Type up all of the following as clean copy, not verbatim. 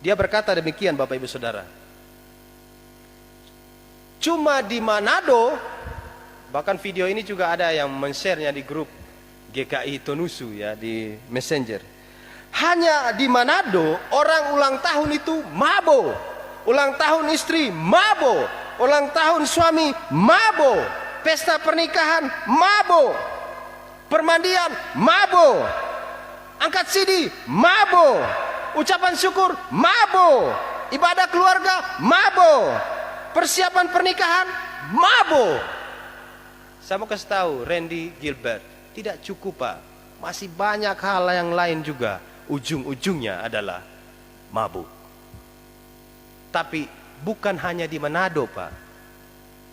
Dia berkata demikian, Bapak Ibu Saudara. Cuma di Manado, bahkan video ini juga ada yang men-share-nya di grup GKI Tonusu ya, di Messenger. Hanya di Manado orang ulang tahun itu mabo, ulang tahun istri mabo, ulang tahun suami mabo, pesta pernikahan mabo, permandian mabo, angkat CD mabo, ucapan syukur mabo, ibadah keluarga mabo, persiapan pernikahan mabo. Saya mau kasih tahu Randy Gilbert, tidak cukup Pak, masih banyak hal yang lain juga. Ujung-ujungnya adalah mabuk. Tapi bukan hanya di Manado Pak.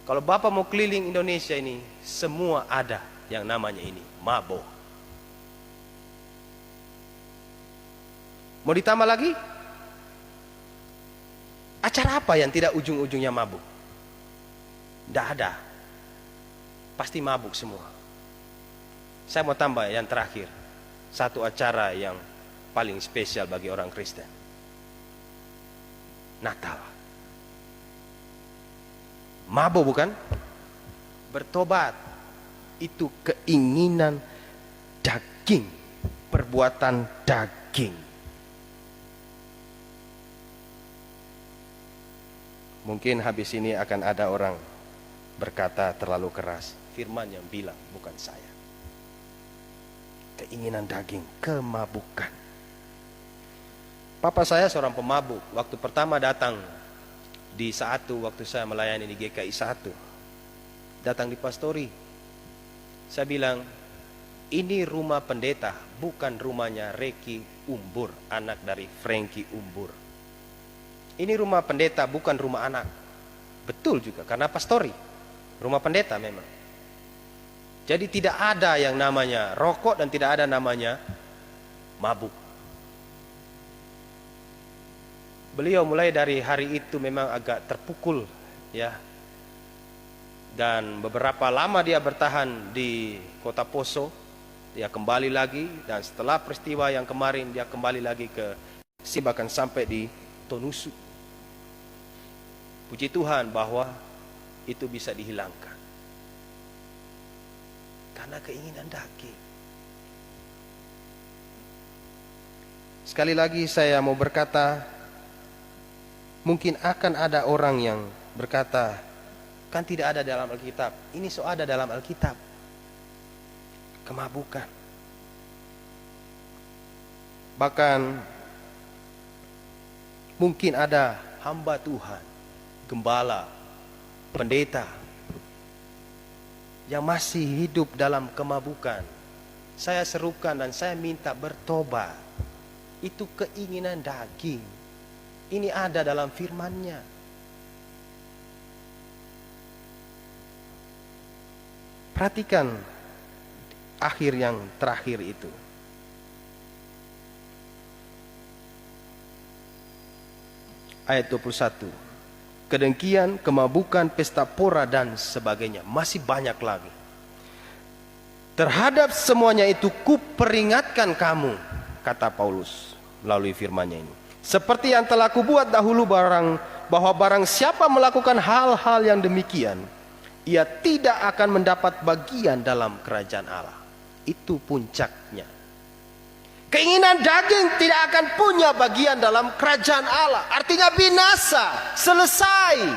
Kalau Bapak mau keliling Indonesia ini, semua ada yang namanya ini, mabuk. Mau ditambah lagi? Acara apa yang tidak ujung-ujungnya mabuk? Tidak ada. Pasti mabuk semua. Saya mau tambah yang terakhir. Satu acara yang paling spesial bagi orang Kristen. Natal. Mabuk bukan? Bertobat. Itu keinginan daging. Perbuatan daging. Mungkin habis ini akan ada orang berkata terlalu keras. Firman yang bilang, bukan saya. Keinginan daging, kemabukan. Papa saya seorang pemabuk. Waktu pertama datang di satu, waktu saya melayani di GKI 1, datang di pastori. Saya bilang, ini rumah pendeta, bukan rumahnya Reki Umbur, anak dari Frankie Umbur. Ini rumah pendeta, bukan rumah anak. Betul juga, karena pastori, rumah pendeta memang. Jadi tidak ada yang namanya rokok dan tidak ada namanya mabuk. Beliau mulai dari hari itu memang agak terpukul ya. Dan beberapa lama dia bertahan di Kota Poso. Dia kembali lagi, dan setelah peristiwa yang kemarin dia kembali lagi ke bahkan sampai di Tonusu. Puji Tuhan bahwa itu bisa dihilangkan. Karena keinginan daging. Sekali lagi saya mau berkata, mungkin akan ada orang yang berkata, kan tidak ada dalam Alkitab. Ini so ada dalam Alkitab. Kemabukan. Bahkan mungkin ada hamba Tuhan, gembala, pendeta yang masih hidup dalam kemabukan. Saya serukan dan saya minta bertobat. Itu keinginan daging. Ini ada dalam firman-Nya. Perhatikan akhir yang terakhir itu. Ayat 21. Kedengkian, kemabukan, pesta pora dan sebagainya. Masih banyak lagi. Terhadap semuanya itu kuperingatkan kamu, kata Paulus melalui firman-Nya ini. Seperti yang telah kubuat dahulu bahwa barang siapa melakukan hal-hal yang demikian, ia tidak akan mendapat bagian dalam kerajaan Allah. Itu puncaknya. Keinginan daging tidak akan punya bagian dalam kerajaan Allah. Artinya binasa, selesai.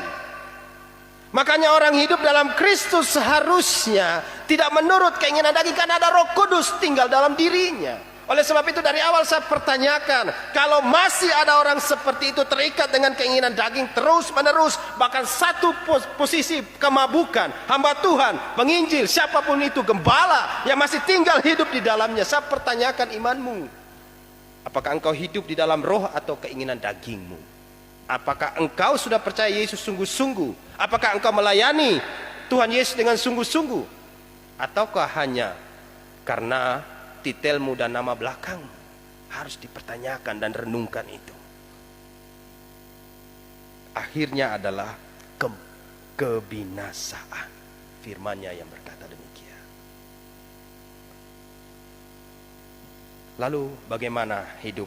Makanya orang hidup dalam Kristus seharusnya tidak menurut keinginan daging, karena ada Roh Kudus tinggal dalam dirinya. Oleh sebab itu dari awal saya pertanyakan, kalau masih ada orang seperti itu terikat dengan keinginan daging terus menerus, bahkan satu posisi kemabukan, hamba Tuhan, penginjil, siapapun itu, gembala yang masih tinggal hidup di dalamnya, saya pertanyakan imanmu. Apakah engkau hidup di dalam roh atau keinginan dagingmu? Apakah engkau sudah percaya Yesus sungguh-sungguh? Apakah engkau melayani Tuhan Yesus dengan sungguh-sungguh? Ataukah hanya karena titelmu dan nama belakangmu? Harus dipertanyakan dan renungkan itu. Akhirnya adalah kebinasaan. Firman-Nya yang berkata demikian. Lalu bagaimana hidup